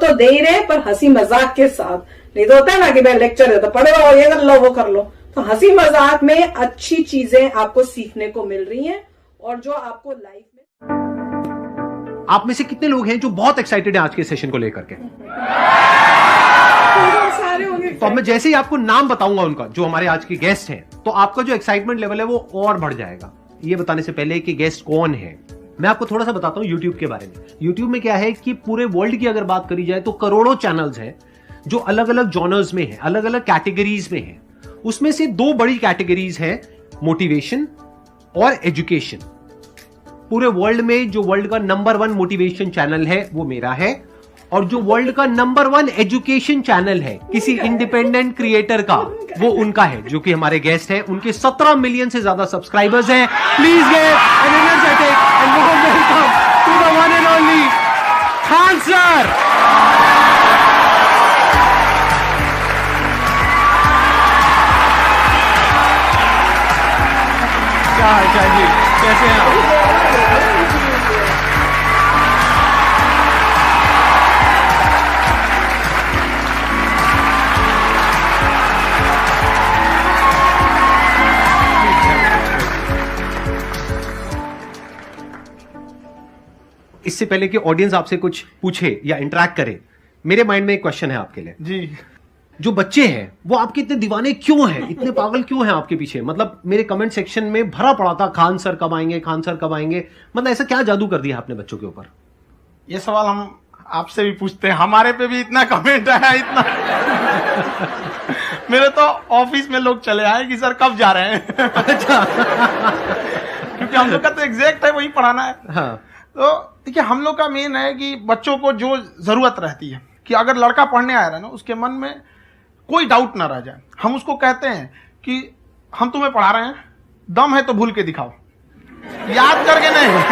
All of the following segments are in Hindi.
तो दे ही रहे, पर हंसी मजाक के साथ। नहीं तो होता है ना कि भाई लेक्चर है तो पढ़ो, ये कर लो वो कर लो। तो हंसी मजाक में अच्छी चीजें आपको सीखने को मिल रही हैं, और जो आपको लाइफ में। आप में से कितने लोग हैं जो बहुत एक्साइटेड हैं आज के सेशन को लेकर के? सारे होंगे। तो मैं जैसे ही आपको नाम बताऊंगा उनका, जो हमारे आज के गेस्ट हैं, तो आपका जो एक्साइटमेंट लेवल है वो और बढ़ जाएगा। ये बताने से पहले कि गेस्ट कौन है, मैं आपको थोड़ा सा बताता हूं यूट्यूब के बारे में। यूट्यूब में क्या है कि पूरे वर्ल्ड की अगर बात करी जाए तो करोड़ों चैनल्स हैं जो अलग अलग जॉनर्स में है, अलग अलग कैटेगरीज में है। उसमें से दो बड़ी कैटेगरीज है, मोटिवेशन और एजुकेशन। पूरे वर्ल्ड में जो वर्ल्ड का नंबर 1 मोटिवेशन चैनल है वो मेरा है, और जो वर्ल्ड का नंबर 1 एजुकेशन चैनल है किसी इंडिपेंडेंट क्रिएटर का, वो उनका है, जो कि हमारे गेस्ट है। उनके 17 मिलियन से ज्यादा सब्सक्राइबर्स हैं। Please give an energetic and warm welcome to the one and only Khan sir. क्या हाल जी, कैसे हैं आप? इससे पहले कि ऑडियंस आपसे कुछ पूछे या इंटरेक्ट करे, मेरे माइंड में एक क्वेश्चन है आपके लिए जी। जो बच्चे हैं वो आपके इतने दीवाने क्यों हैं, इतने पागल क्यों हैं आपके पीछे? मतलब मेरे कमेंट सेक्शन में भरा पड़ा था, खान सर कब आएंगे, खान सर कब आएंगे। मतलब ऐसा क्या जादू कर दिया आपने बच्चों के ऊपर? ये सवाल हम आपसे भी पूछते हैं, हमारे पे भी इतना कमेंट आया, इतना मेरे तो ऑफिस में लोग चले आए कि सर कब जा रहे हैं। अच्छा। क्योंकि हम लोग का तो एग्जैक्ट है वही पढ़ाना है। हाँ। तो देखिए, हम लोग का मेन है कि बच्चों को जो जरूरत रहती है कि अगर लड़का पढ़ने आ रहा है ना, उसके मन में कोई डाउट ना रह जाए। हम उसको कहते हैं कि हम तुम्हें पढ़ा रहे हैं, दम है तो भूल के दिखाओ, याद करके नहीं।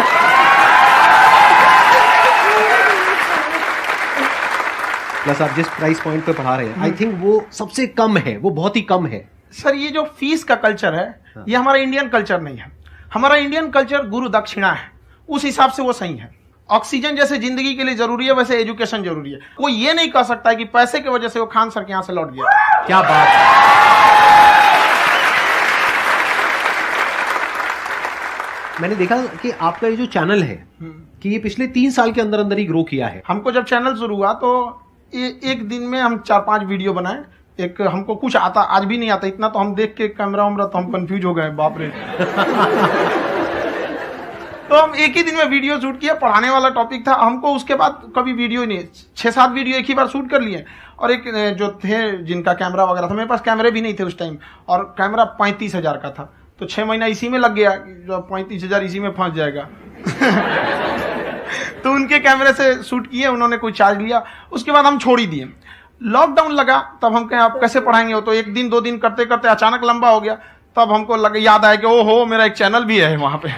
प्लस आप जिस प्राइस पॉइंट पे पढ़ा रहे हैं, आई थिंक वो सबसे कम है, वो बहुत ही कम है। सर ये जो फीस का कल्चर है, ये हमारा इंडियन कल्चर नहीं है। हमारा इंडियन कल्चर गुरु दक्षिणा है, उस हिसाब से वो सही है। ऑक्सीजन जैसे जिंदगी के लिए जरूरी है, वैसे एजुकेशन जरूरी है। कोई ये नहीं कह सकता है कि पैसे की वजह से वो खान सर के यहां से लौट गया। क्या बात है। मैंने देखा कि आपका ये जो चैनल है कि ये पिछले 3 साल के अंदर अंदर ही ग्रो किया है। हमको जब चैनल शुरू हुआ तो एक दिन में हम 4-5 वीडियो बनाए। एक हमको कुछ आता, आज भी नहीं आता इतना, तो हम देख के कैमरा उमरा तो हम कंफ्यूज हो गए, बाप रे। तो हम एक ही दिन में वीडियो शूट किया, पढ़ाने वाला टॉपिक था हमको। उसके बाद कभी वीडियो नहीं, 6-7 वीडियो एक ही बार शूट कर लिए। और एक जो थे जिनका कैमरा वगैरह था, मेरे पास कैमरे भी नहीं थे उस टाइम, और कैमरा 35,000 का था, तो 6 महीना इसी में लग गया, जो 35,000 इसी में फंस जाएगा। तो उनके कैमरे से शूट किए, उन्होंने कोई चार्ज लिया, उसके बाद हम छोड़ ही दिए। लॉकडाउन लगा, तब हम कहें आप कैसे पढ़ाएंगे, हो तो 1 दिन 2 दिन करते करते अचानक लंबा हो गया। तब हमको याद आया कि ओहो मेरा एक चैनल भी है वहां पे।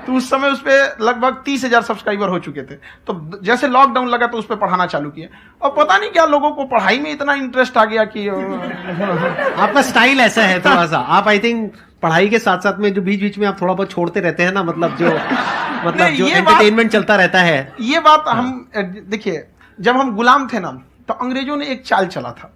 तो उस समय उस पे लगभग 30,000 सब्सक्राइबर हो चुके थे। तो जैसे लॉकडाउन लगा तो उस पे पढ़ाना चालू किया, और पता नहीं क्या लोगों को पढ़ाई में इतना इंटरेस्ट आ गया कि आपका स्टाइल ऐसा है थोड़ा सा, आप आई थिंक पढ़ाई के साथ साथ में जो बीच बीच में आप थोड़ा बहुत छोड़ते रहते हैं ना, मतलब जो एंटरटेनमेंट चलता रहता है। ये बात हम देखिए, जब हम गुलाम थे ना, तो अंग्रेजों ने एक चाल चला था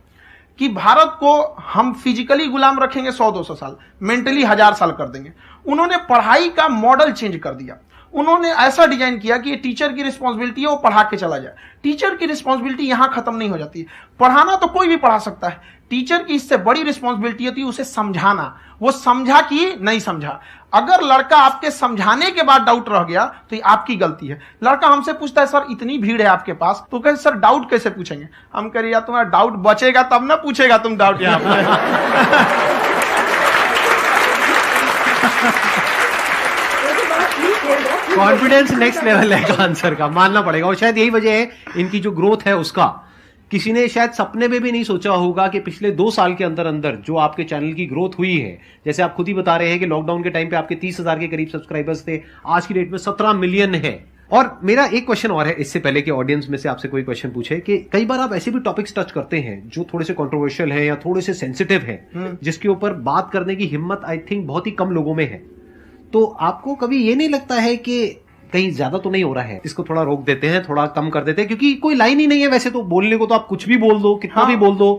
कि भारत को हम फिजिकली गुलाम रखेंगे 100-200 साल, मेंटली 1000 साल कर देंगे। उन्होंने पढ़ाई का मॉडल चेंज कर दिया। उन्होंने ऐसा डिजाइन किया कि ये टीचर की रिस्पॉन्सिबिलिटी है, वो पढ़ा के चला जाए। टीचर की रिस्पॉन्सिबिलिटी यहां खत्म नहीं हो जाती है। पढ़ाना तो कोई भी पढ़ा सकता है, टीचर की इससे बड़ी रिस्पॉन्सिबिलिटी होती है उसे समझाना। वो समझा कि नहीं समझा। अगर लड़का आपके समझाने के बाद डाउट रह गया तो ये आपकी गलती है। लड़का हमसे पूछता है सर इतनी भीड़ है आपके पास, तो कहते सर डाउट कैसे पूछेंगे? हम कह रहे यार तुम्हारा डाउट बचेगा तब ना पूछेगा तुम डाउट यहाँ पे। कॉन्फिडेंस नेक्स्ट लेवल है आंसर का, मानना पड़ेगा। और शायद यही वजह है इनकी जो ग्रोथ है उसका। किसी ने शायद सपने में भी नहीं सोचा होगा कि पिछले 2 साल के अंदर अंदर जो आपके चैनल की ग्रोथ हुई है, जैसे आप खुद ही बता रहे हैं कि लॉकडाउन के टाइम पे आपके 30,000 के करीब सब्सक्राइबर्स थे, आज की डेट में 17 मिलियन है। और मेरा एक क्वेश्चन और है, इससे पहले कि ऑडियंस में से आपसे कोई क्वेश्चन पूछे, कि कई बार आप ऐसे भी टॉपिक्स टच करते हैं जो थोड़े से कंट्रोवर्शियल हैं या थोड़े से सेंसिटिव हैं, जिसके ऊपर बात करने की हिम्मत आई थिंक बहुत ही कम लोगों में है। तो आपको कभी ये नहीं लगता है कि कहीं ज्यादा तो नहीं हो रहा है, इसको थोड़ा रोक देते हैं, थोड़ा कम कर देते हैं, क्योंकि कोई लाइन ही नहीं है वैसे तो बोलने को, तो आप कुछ भी बोल दो, कितना भी बोल दो।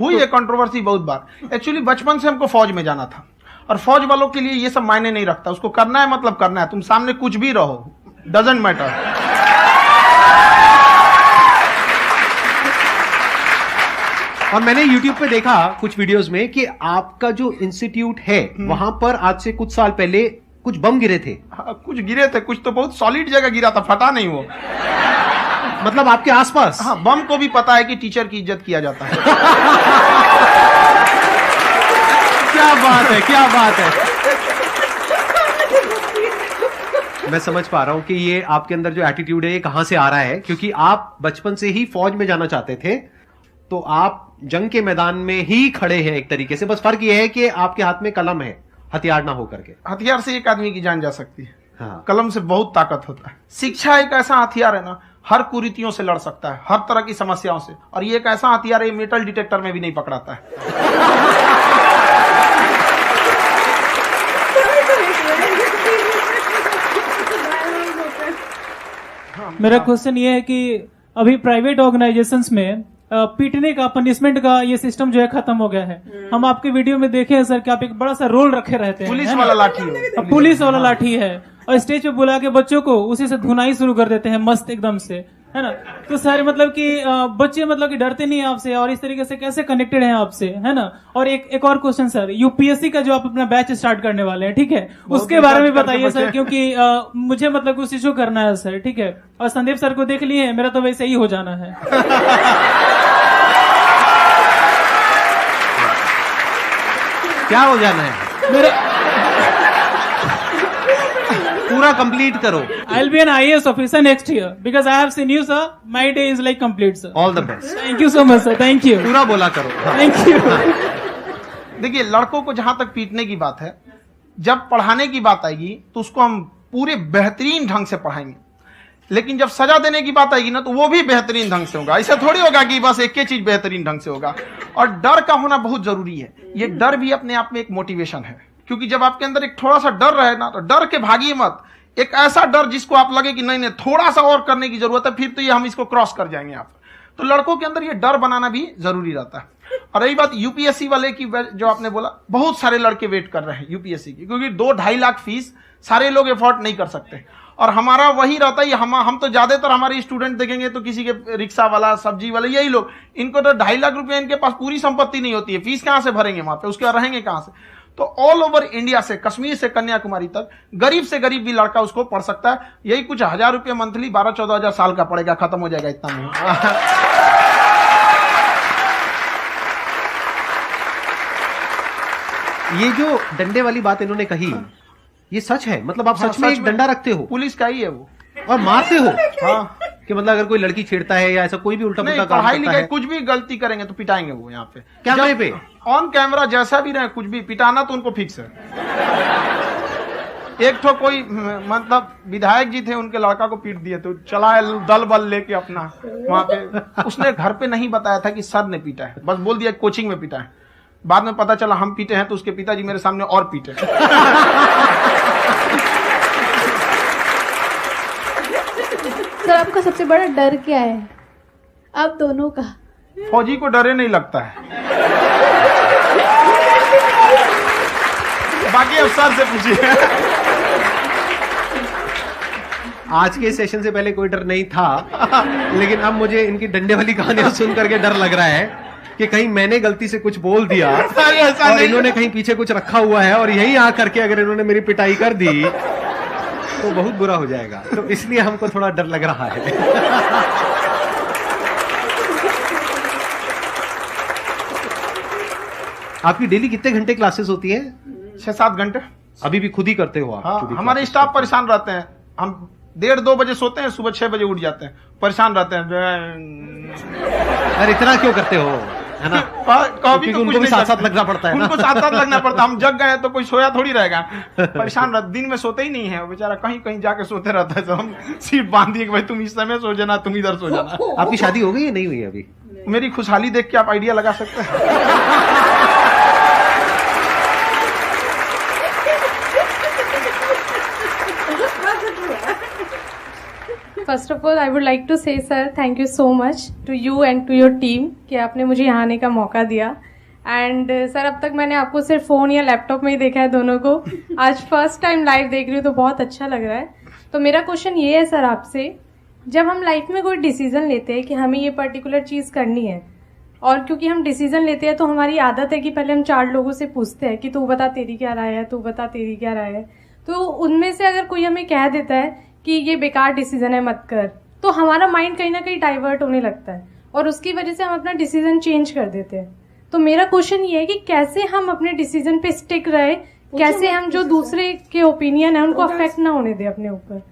हुई है कंट्रोवर्सी बहुत बार। एक्चुअली बचपन से हमको फौज में जाना था, और फौज वालों के लिए ये सब मायने नहीं रखता, उसको करना है मतलब करना है, तुम सामने कुछ भी रहो, डजेंट मैटर। और मैंने YouTube पे देखा कुछ वीडियोस में कि आपका जो इंस्टीट्यूट है वहां पर आज से कुछ साल पहले कुछ बम गिरे थे। हाँ, कुछ गिरे थे, कुछ तो बहुत सॉलिड जगह गिरा था, फटा नहीं वो। मतलब आपके आसपास? हाँ, बम को भी पता है कि टीचर की इज्जत किया जाता है। क्या बात है, क्या बात है। मैं समझ पा रहा हूं कि ये आपके अंदर जो एटीट्यूड है ये कहां से आ रहा है, क्योंकि आप बचपन से ही फौज में जाना चाहते थे, तो आप जंग के मैदान में ही खड़े हैं एक तरीके से। बस फर्क ये है कि आपके हाथ में कलम है, हथियार ना होकर के। हथियार से एक आदमी की जान जा सकती है, हाँ। कलम से बहुत ताकत होता है। शिक्षा एक ऐसा हथियार है ना, हर कुरीतियों से लड़ सकता है, हर तरह की समस्याओं से, और ये एक ऐसा हथियार है, मेटल डिटेक्टर में भी नहीं पकड़ाता है। मेरा क्वेश्चन ये है कि अभी प्राइवेट ऑर्गेनाइजेशंस में पीटने का, पनिशमेंट का ये सिस्टम जो है खत्म हो गया है। हम आपके वीडियो में देखे हैं सर कि आप एक बड़ा सा रोल रखे रहते हैं, पुलिस वाला लाठी है, पुलिस वाला लाठी है, और स्टेज पे बुला के बच्चों को उसी से धुनाई शुरू कर देते हैं मस्त एकदम से, है ना। तो सर मतलब कि बच्चे मतलब कि डरते नहीं है आपसे, और इस तरीके से कैसे कनेक्टेड हैं आपसे, है ना। और एक और क्वेश्चन सर, यूपीएससी का जो आप अपना बैच स्टार्ट करने वाले हैं, ठीक है, उसके बारे में बताइए सर, क्योंकि मुझे मतलब कुछ इशू करना है सर, ठीक है। और संदीप सर को देख लिए, मेरा तो वैसे ही हो जाना है। क्या हो जाना है? मेरा पूरा कंप्लीट करो। I'll be an IAS officer next year because I have seen you, sir. My day is like complete, sir. All the best. Thank you so much, sir. Thank you. पूरा बोला करो। Thank you. देखिए, लड़कों को जहां तक पीटने की बात है, जब पढ़ाने की बात आएगी तो उसको हम पूरे बेहतरीन ढंग से पढ़ाएंगे, लेकिन जब सजा देने की बात आएगी ना, तो वो भी बेहतरीन ढंग से होगा। ऐसा थोड़ी होगा कि बस एक ही चीज बेहतरीन ढंग से होगा। और डर का होना बहुत जरूरी है। ये डर भी अपने आप में एक मोटिवेशन है, क्योंकि जब आपके अंदर एक थोड़ा सा डर रहे ना, तो डर के भागिए मत। एक ऐसा डर जिसको आप लगे कि नहीं नहीं थोड़ा सा और करने की जरूरत है, फिर तो ये हम इसको क्रॉस कर जाएंगे यहाँ पर। तो लड़कों के अंदर ये डर बनाना भी जरूरी रहता है। और रही बात यूपीएससी वाले की, जो आपने बोला, बहुत सारे लड़के वेट कर रहे हैं यूपीएससी की, क्योंकि 2-2.5 लाख फीस सारे लोग एफोर्ड नहीं कर सकते। और हमारा वही रहता है, हम तो ज्यादातर हमारे स्टूडेंट देखेंगे तो किसी के रिक्शा वाला, सब्जी वाला, यही लोग, इनको तो 2.5 लाख रुपए, इनके पास पूरी संपत्ति नहीं होती है, फीस कहां से भरेंगे वहां पे, उसके बाद रहेंगे कहां से। तो ऑल ओवर इंडिया से, कश्मीर से कन्याकुमारी तक, गरीब से गरीब भी लड़का उसको पढ़ सकता है। यही कुछ 1000 रुपये मंथली, 12-14 हजार साल का पड़ेगा, खत्म हो जाएगा इतना में। ये जो डंडे वाली बात इन्होंने कही, ये सच है? मतलब आप सच में एक डंडा रखते हो? पुलिस का ही है वो। और मारते हो? हाँ, कि मतलब अगर कोई लड़की छेड़ता है या ऐसा कोई भी उल्टा नहीं, पुल्टा काम पढ़ाई करता लिखाई है, कुछ भी गलती करेंगे तो पिटाएंगे वो यहाँ पे, कैमरे पे, ऑन कैमरा, जैसा भी रहे, कुछ भी पिटाना तो उनको फिक्स है। एक तो कोई मतलब विधायक जी थे, उनके लड़का को पीट दिए, तो चला दल बल लेके अपना वहां पे। उसने घर पे नहीं बताया था कि सर ने पीटा है, बस बोल दिया कोचिंग में पीटा है। बाद में पता चला हम पीटे हैं, तो उसके पिताजी मेरे सामने और पीटे। सर आपका सबसे बड़ा डर क्या है, आप दोनों का? फौजी को डरे नहीं लगता है, बाकी अफसर से पूछिए। आज के सेशन से पहले कोई डर नहीं था, लेकिन अब मुझे इनकी डंडे वाली कहानियां सुन करके डर लग रहा है कि कहीं मैंने गलती से कुछ बोल दिया और इन्होंने कहीं पीछे कुछ रखा हुआ है, और यही आ करके अगर इन्होंने मेरी पिटाई कर दी तो बहुत बुरा हो जाएगा। तो इसलिए हमको थोड़ा डर लग रहा है। आपकी डेली कितने घंटे क्लासेस होती है? 6-7 घंटे। अभी भी खुद ही करते हो आप? हाँ, हमारे स्टाफ परेशान रहते हैं। हम 1:30-2 बजे सोते हैं, सुबह 6 बजे उठ जाते हैं, परेशान रहते हैं। अरे इतना क्यों करते हो, है ना? कभी तो उनको भी साथ साथ लगना पड़ता है ना? उनको साथ साथ लगना पड़ता है। हम जग गए तो कोई सोया थोड़ी रहेगा, परेशान रहते, दिन में सोते ही नहीं है बेचारा, कहीं कहीं जाके सोते रहता है। तो हम सिर्फ बांध दिए कि भाई तुम इस समय सो जाना, तुम इधर सो जाना। आपकी शादी हो गई या नहीं हुई अभी? मेरी खुशहाली देख के आप आइडिया लगा सकते हैं। First of all I would like to say sir thank you so much to you and to your team कि आपने मुझे यहाँ आने का मौका दिया। एंड सर अब तक मैंने आपको सिर्फ फ़ोन या लैपटॉप में ही देखा है दोनों को, आज फर्स्ट टाइम लाइव देख रही हूँ तो बहुत अच्छा लग रहा है। तो मेरा क्वेश्चन ये है सर आपसे, जब हम लाइफ में कोई डिसीजन लेते हैं कि हमें ये पर्टिकुलर चीज़ करनी है, और क्योंकि हम डिसीजन लेते हैं तो हमारी आदत है कि पहले हम 4 लोगों से पूछते हैं कि तू बता तेरी क्या राय है, तू बता तेरी क्या राय है। तो उनमें से अगर कोई हमें कह देता है कि ये बेकार डिसीजन है मत कर, तो हमारा माइंड कहीं ना कहीं डाइवर्ट होने लगता है और उसकी वजह से हम अपना डिसीजन चेंज कर देते हैं। तो मेरा क्वेश्चन ये है कि कैसे हम अपने डिसीजन पे स्टिक रहे, कैसे हम जो दूसरे के ओपिनियन है उनको अफेक्ट ना होने दे अपने ऊपर।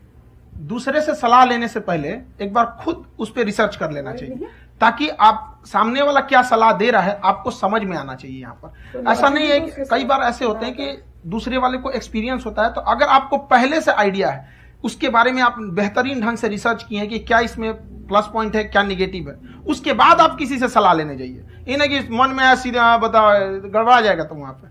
दूसरे से सलाह लेने से पहले एक बार खुद उस पर रिसर्च कर लेना चाहिए, ताकि आप सामने वाला क्या सलाह दे रहा है आपको समझ में आना चाहिए। यहाँ पर ऐसा नहीं है कि कई बार ऐसे होते हैं कि दूसरे वाले को एक्सपीरियंस होता है, तो अगर आपको पहले से आइडिया है, उसके बारे में आप बेहतरीन ढंग से रिसर्च किए हैं कि क्या इसमें प्लस पॉइंट है क्या निगेटिव है, उसके बाद आप किसी से सलाह लेने जाइए। ये नहीं कि मन में सीधे बताओ गड़बड़ा जाएगा। तो वहां पे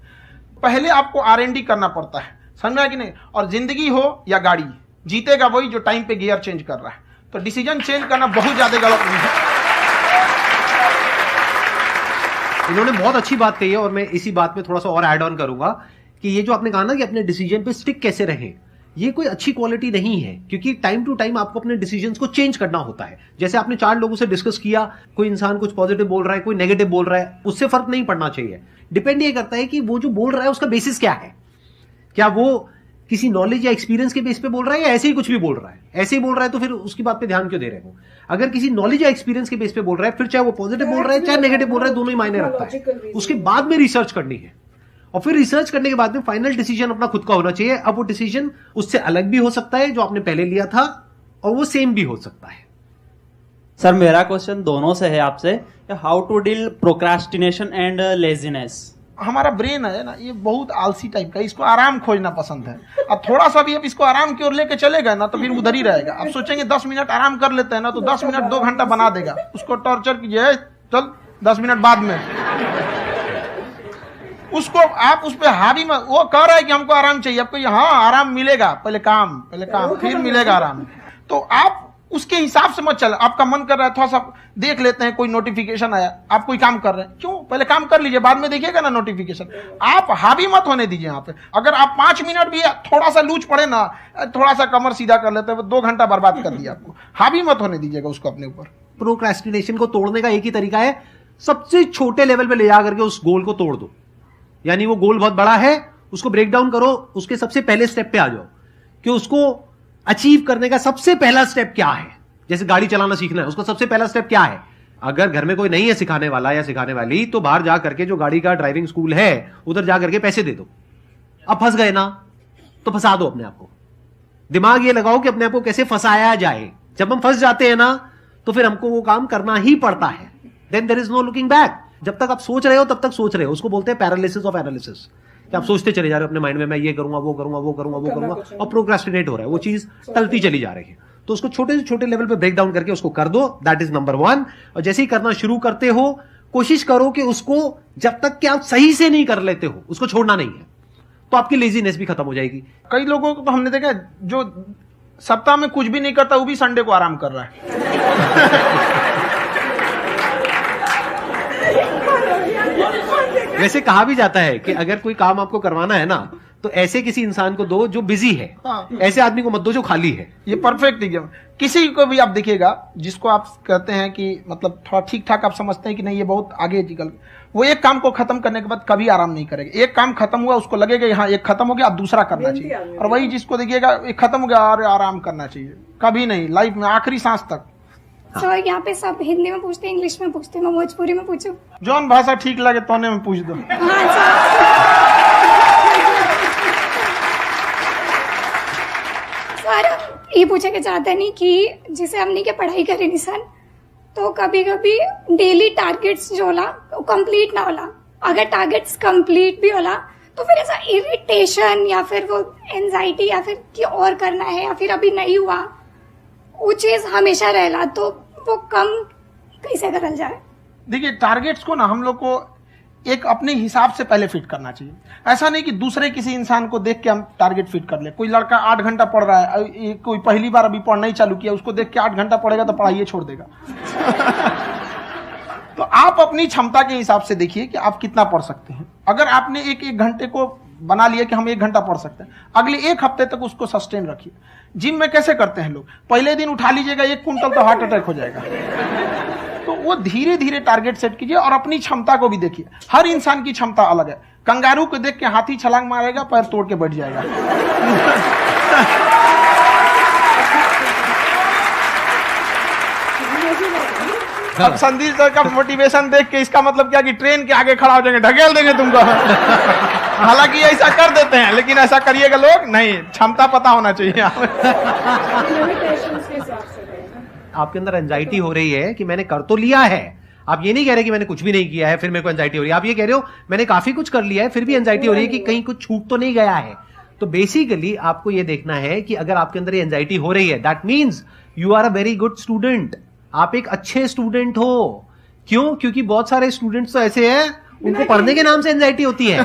पहले आपको R&D करना पड़ता है, समझ में कि नहीं। और जिंदगी हो या गाड़ी, जीतेगा वही जो टाइम पे गियर चेंज कर रहा है। तो डिसीजन चेंज करना बहुत ज्यादा गलत नहीं है। इन्होंने बहुत अच्छी बात कही है और मैं इसी बात में थोड़ा सा और ऐड ऑन करूंगा कि ये जो आपने कहा ना कि अपने डिसीजन पे स्टिक कैसे रहें, ये कोई अच्छी क्वालिटी नहीं है, क्योंकि टाइम टू टाइम आपको अपने डिसीजंस को चेंज करना होता है। जैसे आपने 4 लोगों से डिस्कस किया, कोई इंसान कुछ पॉजिटिव बोल रहा है, कोई नेगेटिव बोल रहा है, उससे फर्क नहीं पड़ना चाहिए। डिपेंड ये करता है कि वो जो बोल रहा है उसका बेसिस क्या है, क्या वो किसी नॉलेज या एक्सपीरियंस के बेस पे बोल रहा है या ऐसे ही कुछ भी बोल रहा है। ऐसे ही बोल रहा है तो फिर उसकी बात पे ध्यान क्यों दे रहे हो। अगर किसी नॉलेज या एक्सपीरियंस के बेस पे बोल रहा है, फिर चाहे वो पॉजिटिव बोल रहा है चाहे नेगेटिव बोल रहा है, दोनों ही मायने रखता है। उसके बाद में रिसर्च करनी है और फिर रिसर्च करने के बाद में फाइनल डिसीजन अपना खुद का होना चाहिए। अब वो डिसीजन उससे अलग भी हो सकता है जो आपने पहले लिया था, और वो सेम भी हो सकता है। सर मेरा क्वेश्चन दोनों से है आपसे, how to deal procrastination and laziness. हमारा ब्रेन है ना, ये बहुत आलसी टाइप का, इसको आराम खोजना पसंद है। अब थोड़ा सा भी अब इसको आराम की ओर लेके चले गए ना तो फिर उधर ही रहेगा। अब सोचेंगे 10 मिनट आराम कर लेते हैं ना, तो 10 मिनट 2 घंटा बना देगा। उसको टॉर्चर कीजिए, चल 10 मिनट बाद में, उसको आप उस पर हावी में, वो कह रहा है कि हमको आराम चाहिए, आपको हाँ आराम मिलेगा, पहले काम फिर मिलेगा आराम। तो आप उसके हिसाब से मत चल। आपका मन कर रहा है थोड़ा सा देख लेते हैं, कोई नोटिफिकेशन आया, आप कोई काम कर रहे हैं, क्यों पहले काम कर लीजिए, बाद में देखिएगा ना नोटिफिकेशन। आप हावी मत होने दीजिए यहाँ पे। अगर आप 5 मिनट भी थोड़ा सा लूज पड़े ना, थोड़ा सा कमर सीधा कर लेते हैं, 2 घंटा बर्बाद कर दिया आपको। हावी मत होने दीजिएगा उसको अपने ऊपर। प्रोक्रेस्टिनेशन को तोड़ने का एक ही तरीका है, सबसे छोटे लेवल पे ले जा करके उस गोल को तोड़ दो। यानी वो गोल बहुत बड़ा है, उसको ब्रेक डाउन करो, उसके सबसे पहले स्टेप पे आ जाओ कि उसको अचीव करने का सबसे पहला स्टेप क्या है। जैसे गाड़ी चलाना सीखना है, उसका सबसे पहला स्टेप क्या है। अगर घर में कोई नहीं है सिखाने वाला या सिखाने वाली, तो बाहर जा करके जो गाड़ी का ड्राइविंग स्कूल है उधर जा करके पैसे दे दो। अब फंस गए ना तो फंसा दो अपने आप को। दिमाग ये लगाओ कि अपने आप को कैसे फंसाया जाए। जब हम फंस जाते हैं ना तो फिर हमको वो काम करना ही पड़ता है। Then there is no looking back. जब तक आप सोच रहे हो तब तक सोच रहे हो, उसको बोलते हैं पैरालिसिस ऑफ एनालिसिस, कि आप सोचते चले जा रहे हो अपने माइंड में, मैं ये करूंगा वो करूंगा वो करूंगा वो करूंगा, और प्रोक्रेस्टिनेट हो रहा है, वो चीज टलती चली जा रही है। तो उसको छोटे से छोटे लेवल पे ब्रेक डाउन करके उसको कर दो, दैट इज नंबर 1। और जैसे ही करना शुरू करते हो, कोशिश करो कि उसको जब तक कि आप सही से नहीं कर लेते हो उसको छोड़ना नहीं है, तो आपकी लेजीनेस भी खत्म हो जाएगी। कई लोगों को तो हमने देखा जो सप्ताह में कुछ भी नहीं करता वो भी संडे को आराम कर रहा है। वैसे कहा भी जाता है कि अगर कोई काम आपको करवाना है ना तो ऐसे किसी इंसान को दो जो बिजी है, ऐसे आदमी को मत दो जो खाली है। ये परफेक्ट एग्जाम। किसी को भी आप देखिएगा जिसको आप कहते हैं कि मतलब थोड़ा ठीक ठाक आप समझते हैं कि नहीं ये बहुत आगे निकल, वो एक काम को खत्म करने के बाद कभी आराम नहीं करेगा। एक काम खत्म हुआ उसको लगेगा हाँ एक खत्म हो गया अब दूसरा करना चाहिए, और वही जिसको देखिएगा एक खत्म हो गया और आराम करना चाहिए, कभी नहीं लाइफ में आखिरी सांस तक। सर यहाँ पे सब हिंदी में पूछते हैं, इंग्लिश में पूछते हैं, मैं भोजपुरी में पूछूं? जौन भाषा ठीक लगे तोने में पूछ दो। हाँ सर ये पूछे के चाहते नहीं कि जैसे हमने के पढ़ाई करे निशान, तो कभी कभी डेली टारगेट्स जो होला वो कंप्लीट ना होला। अगर टारगेट्स कंप्लीट भी होला तो फिर ऐसा इरिटेशन या फिर वो एंजाइटी या फिर कि और करना है या फिर अभी नहीं हुआ, वो चीज हमेशा रहेला, तो वो कम कैसे करल जाए? देखिए टारगेट्स को ना हम लोग को एक अपने हिसाब से पहले फिट करना चाहिए। ऐसा नहीं कि दूसरे किसी इंसान को देख के हम टारगेट फिट कर ले। कोई लड़का 8 घंटा पढ़ रहा है, कोई पहली बार अभी पढ़ना ही चालू किया, उसको देख के 8 घंटा पढ़ेगा तो पढ़ाइए छोड़ देगा। तो आप अपनी क्षमता के हिसाब से देखिए कि आप कितना पढ़ सकते हैं। अगर आपने एक घंटे को बना लिया कि हम 1 घंटा पढ़ सकते हैं, अगले 1 हफ्ते तक उसको सस्टेन रखिए। जिम में कैसे करते हैं लोग, पहले दिन उठा लीजिएगा 1 क्विंटल तो हार्ट अटैक हो जाएगा। तो वो धीरे धीरे टारगेट सेट कीजिए और अपनी क्षमता को भी देखिए। हर इंसान की क्षमता अलग है। कंगारू को देख के हाथी छलांग मारेगा, पैर तोड़ के बैठ जाएगा। अब संदीप सर का मोटिवेशन देख के इसका मतलब क्या कि ट्रेन के आगे खड़ा हो जाएंगे, ढकेल देंगे तुमको। हालांकि ऐसा कर देते हैं, लेकिन ऐसा करिएगा लोग नहीं, क्षमता पता होना चाहिए। आपके अंदर एंजाइटी हो रही है कि मैंने कर तो लिया है। आप ये नहीं कह रहे कि मैंने कुछ भी नहीं किया है फिर मेरे को एंजाइटी हो रही है। आप ये कह रहे हो मैंने काफी कुछ कर लिया है फिर भी एंजाइटी हो रही है कि कहीं कुछ छूट तो नहीं गया है। तो बेसिकली आपको ये देखना है कि अगर आपके अंदर ये एंजाइटी हो रही है, that means you are a very good student. आप एक अच्छे स्टूडेंट हो। क्यों? क्योंकि बहुत सारे स्टूडेंट्स तो ऐसे हैं उनको पढ़ने के नाम से एंजाइटी होती है।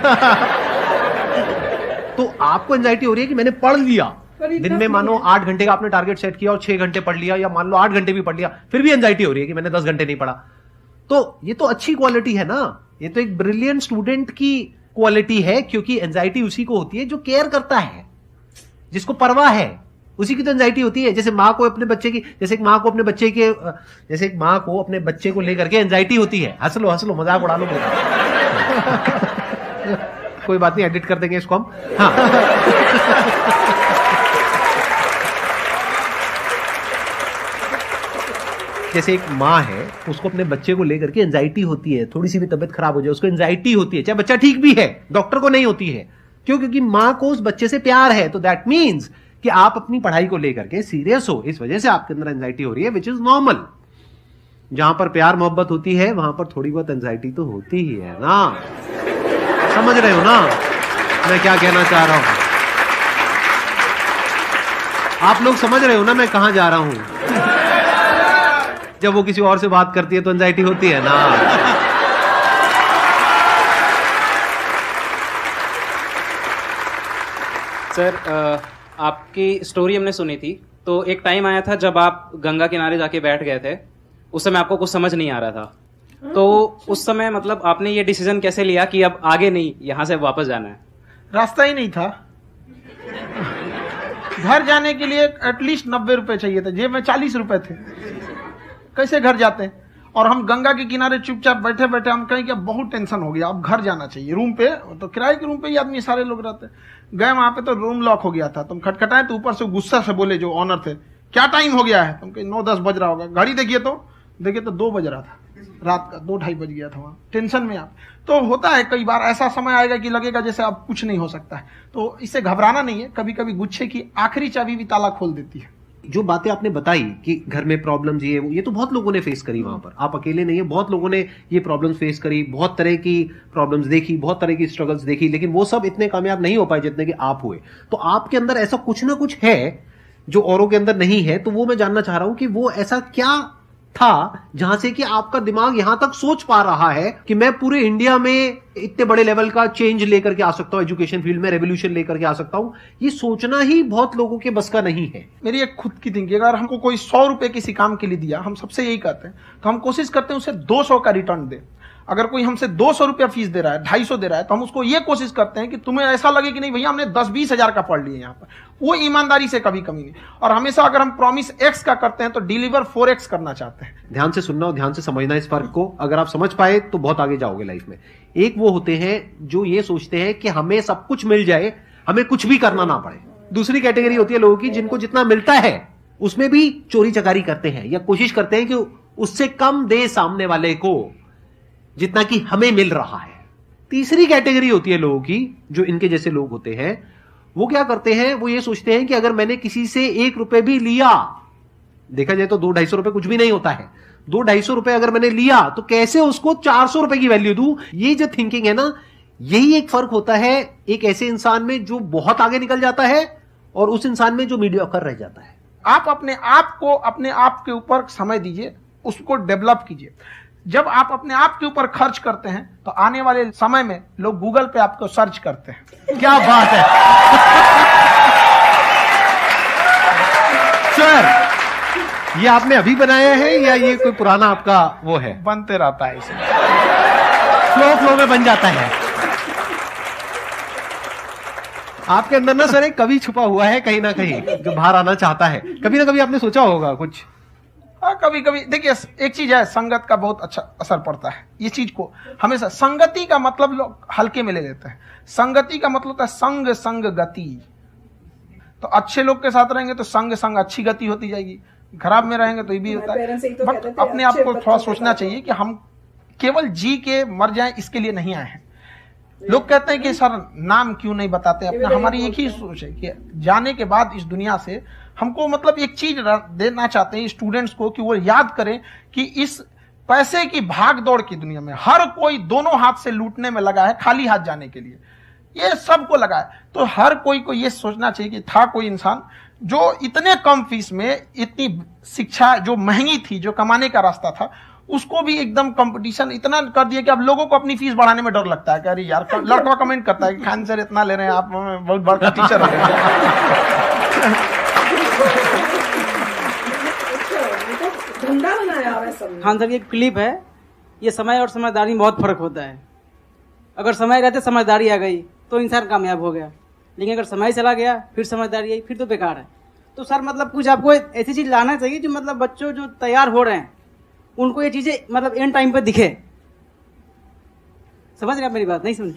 तो आपको एंजाइटी हो रही है कि मैंने पढ़ लिया, दिन में मानो 8 घंटे का आपने टारगेट सेट किया और 6 घंटे पढ़ लिया, या मान लो 8 घंटे भी पढ़ लिया, फिर भी एंजाइटी हो रही है कि मैंने 10 घंटे नहीं पढ़ा। तो ये तो अच्छी क्वालिटी है ना, ये तो एक ब्रिलियंट स्टूडेंट की क्वालिटी है। क्योंकि एंजाइटी उसी को होती है जो केयर करता है, जिसको परवाह है, उसी की तो एंजाइटी होती है। जैसे माँ को अपने बच्चे की, जैसे एक माँ को अपने बच्चे को लेकर के एंजाइटी होती है। हंस लो मजाक उड़ा लो। कोई बात नहीं, एडिट कर देंगे इसको हम। हाँ। जैसे एक माँ है, उसको अपने बच्चे को लेकर के एंजाइटी होती है, थोड़ी सी भी तबियत खराब हो जाए उसको एंजाइटी होती है, चाहे बच्चा ठीक भी है, डॉक्टर को नहीं होती है। क्यों? क्योंकि माँ को उस बच्चे से प्यार है। तो दैट मीन्स कि आप अपनी पढ़ाई को लेकर के सीरियस हो, इस वजह से आपके अंदर एंजाइटी हो रही है, विच इज नॉर्मल। जहां पर प्यार मोहब्बत होती है वहां पर थोड़ी बहुत एंजाइटी तो होती ही है ना। समझ रहे हो ना मैं क्या कहना चाह रहा हूं? आप लोग समझ रहे हो ना मैं कहां जा रहा हूं? जब वो किसी और से बात करती है तो एंजाइटी होती है ना। सर, आपकी स्टोरी हमने सुनी थी, तो एक टाइम आया था जब आप गंगा किनारे जाके बैठ गए थे। उस समय आपको कुछ समझ नहीं आ रहा था, तो उस समय मतलब आपने ये डिसीजन कैसे लिया कि अब आगे नहीं, यहां से वापस जाना है? रास्ता ही नहीं था। घर जाने के लिए एटलीस्ट 90 रुपए चाहिए थे, जेब में 40 रुपए थे। कैसे घर जाते हैं? और हम गंगा के किनारे चुपचाप बैठे बैठे हम कहें कि अब बहुत टेंशन हो गया, अब घर जाना चाहिए। रूम पे तो किराए के रूम पे ही आदमी सारे लोग रहते। गए वहां पे तो रूम लॉक हो गया था। तुम खटखटाए तो ऊपर से गुस्सा से बोले जो ऑनर थे, क्या टाइम हो गया है? तुम कहे 9-10 बज रहा होगा। घड़ी देखिए तो 2 बज रहा था रात का, 2-2:30 बज गया था। वहां टेंशन में आप तो होता है, कई बार ऐसा समय आएगा कि लगेगा जैसे अब कुछ नहीं हो सकता है। तो इससे घबराना नहीं है। कभी कभी गुच्छे की आखिरी चाबी भी ताला खोल देती है। जो बातें आपने बताई कि घर में प्रॉब्लम्स ये तो बहुत लोगों ने फेस करी वहां पर। आप अकेले नहीं है, बहुत लोगों ने ये प्रॉब्लम्स फेस करी, बहुत तरह की प्रॉब्लम्स देखी, बहुत तरह की स्ट्रगल्स देखी, लेकिन वो सब इतने कामयाब नहीं हो पाए जितने कि आप हुए। तो आपके अंदर ऐसा कुछ ना कुछ है जो औरों के अंदर नहीं है। तो वो मैं जानना चाह रहा हूं कि वो ऐसा क्या था जहां से कि आपका दिमाग यहां तक सोच पा रहा है कि मैं पूरे इंडिया में इतने बड़े लेवल का चेंज लेकर के आ सकता हूं, एजुकेशन फील्ड में रेवोल्यूशन लेकर के आ सकता हूं। ये सोचना ही बहुत लोगों के बस का नहीं है। मेरी एक खुद की थिंकिंग, अगर हमको कोई 100 रुपए किसी काम के लिए दिया, हम सबसे यही कहते हैं, तो हम कोशिश करते हैं उसे 200 का रिटर्न दे। अगर कोई हमसे 200 रुपया फीस दे रहा है, 250 दे रहा है, तो हम उसको ये कोशिश करते हैं कि तुम्हें ऐसा लगे कि नहीं भैया हमने 10-20 हजार का पढ़ लिया यहाँ पर। वो ईमानदारी से कभी कमी नहीं। और हमेशा अगर हम प्रॉमिस X का करते हैं तो डिलीवर 4X करना चाहते हैं। ध्यान से सुनना और ध्यान से समझना इस फर्क को। अगर आप समझ पाए तो बहुत आगे जाओगे लाइफ में। एक वो होते हैं जो ये सोचते हैं कि हमें सब कुछ मिल जाए, हमें कुछ भी करना ना पड़े। दूसरी कैटेगरी होती है लोगों की जिनको जितना मिलता है उसमें भी चोरी चकारी करते हैं या कोशिश करते हैं कि उससे कम दे सामने वाले को जितना कि हमें मिल रहा है। तीसरी कैटेगरी होती है लोगों की, जो इनके जैसे लोग होते हैं, वो क्या करते हैं, वो ये सोचते हैं कि अगर मैंने किसी से 1 रुपए भी लिया, देखा जाए तो 200-250 रुपए कुछ भी नहीं होता है, 200-250 रुपए अगर मैंने लिया तो कैसे उसको 400 रुपए की वैल्यू दूं। ये जो थिंकिंग है ना, यही एक फर्क होता है एक ऐसे इंसान में जो बहुत आगे निकल जाता है और उस इंसान में जो मीडियोकर रह जाता है। आप अपने आप को अपने आप के ऊपर समय दीजिए, उसको डेवलप कीजिए। जब आप अपने आप के ऊपर खर्च करते हैं तो आने वाले समय में लोग गूगल पे आपको सर्च करते हैं। क्या बात है सर, ये आपने अभी बनाया है या ये कोई पुराना आपका वो है? बनते रहता है इसमें, फ्लो में बन जाता है। आपके अंदर ना सर एक कवि छुपा हुआ है कहीं ना कहीं जो बाहर आना चाहता है। कभी ना कभी आपने सोचा होगा कुछ? हाँ, कभी कभी देखिए, एक चीज है, संगत का बहुत अच्छा असर पड़ता है। ये चीज को हमेशा, संगति का मतलब लोग हल्के में ले लेते हैं। संगति का मतलब होता है संग संग गति। तो अच्छे लोग के साथ रहेंगे तो संग संग अच्छी गति होती जाएगी, खराब में रहेंगे तो ये भी होता है। बट अपने आप को थोड़ा सोचना चाहिए कि हम केवल जी के मर जाएं इसके लिए नहीं आए हैं। लोग कहते हैं कि सर नाम क्यों नहीं बताते अपना। हमारी एक ही सोच है कि जाने के बाद इस दुनिया से हमको मतलब एक चीज देना चाहते हैं स्टूडेंट्स को कि वो याद करें कि इस पैसे की भाग दौड़ की दुनिया में हर कोई दोनों हाथ से लूटने में लगा है, खाली हाथ जाने के लिए ये सबको लगा है। तो हर कोई को ये सोचना चाहिए कि था कोई इंसान जो इतने कम फीस में इतनी शिक्षा जो महंगी थी, जो कमाने का रास्ता था, उसको भी एकदम कंपटीशन इतना कर दिया कि अब लोगों को अपनी फीस बढ़ाने में डर लगता है कि अरे यार, लड़का कमेंट करता है कि खान सर इतना ले रहे हैं, आप बहुत बड़ा टीचर हो गए। खान सर की एक क्लिप है, ये समय और समझदारी में बहुत फर्क होता है। अगर समय रहते समझदारी आ गई तो इंसान कामयाब हो गया, लेकिन अगर समय चला गया फिर समझदारी आई फिर तो बेकार है। तो सर मतलब कुछ आपको ऐसी चीज लाना चाहिए जो मतलब बच्चों जो तैयार हो रहे हैं उनको ये चीजें मतलब एंड टाइम पे दिखे। समझ रहे आप मेरी बात? नहीं समझ?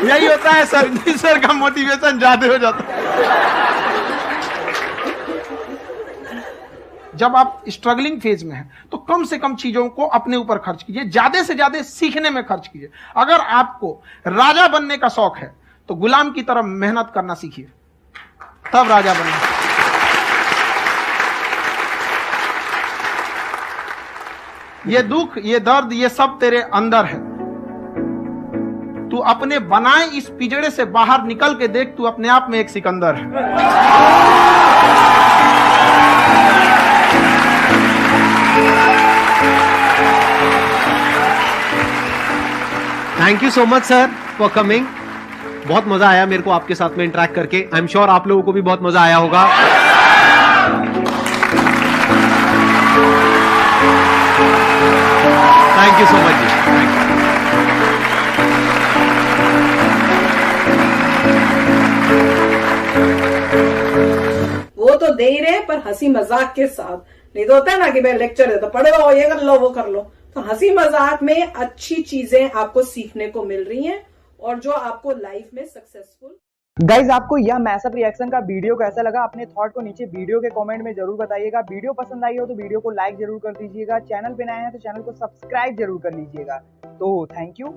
यही होता है सर, सर का मोटिवेशन ज्यादा हो जाता है। जब आप स्ट्रगलिंग फेज में हैं तो कम से कम चीजों को अपने ऊपर खर्च कीजिए, ज्यादा से ज्यादा सीखने में खर्च कीजिए। अगर आपको राजा बनने का शौक है तो गुलाम की तरह मेहनत करना सीखिए, तब राजा बनेंगे। ये दुख, ये दर्द, ये सब तेरे अंदर है। तू अपने बनाए इस पिजड़े से बाहर निकल के देख, तू अपने आप में एक सिकंदर है। Thank you so much sir for coming. बहुत मजा आया मेरे को आपके साथ में इंटरेक्ट करके। आई एम श्योर आप लोगों को भी बहुत मजा आया होगा। थैंक यू सो मच जी। वो तो दे ही रहे पर हंसी मजाक के साथ, नहीं तो होता है ना कि भाई लेक्चर है तो पढ़ो, ये कर लो वो कर लो। तो हंसी मजाक में अच्छी चीजें आपको सीखने को मिल रही हैं और जो आपको लाइफ में सक्सेसफुल। गाइज आपको यह मैसअप रिएक्शन का वीडियो कैसा लगा, अपने थॉट को नीचे वीडियो के कमेंट में जरूर बताइएगा। वीडियो पसंद आई हो तो वीडियो को लाइक जरूर कर दीजिएगा। चैनल पे नए हैं तो चैनल को सब्सक्राइब जरूर कर लीजिएगा। तो थैंक यू।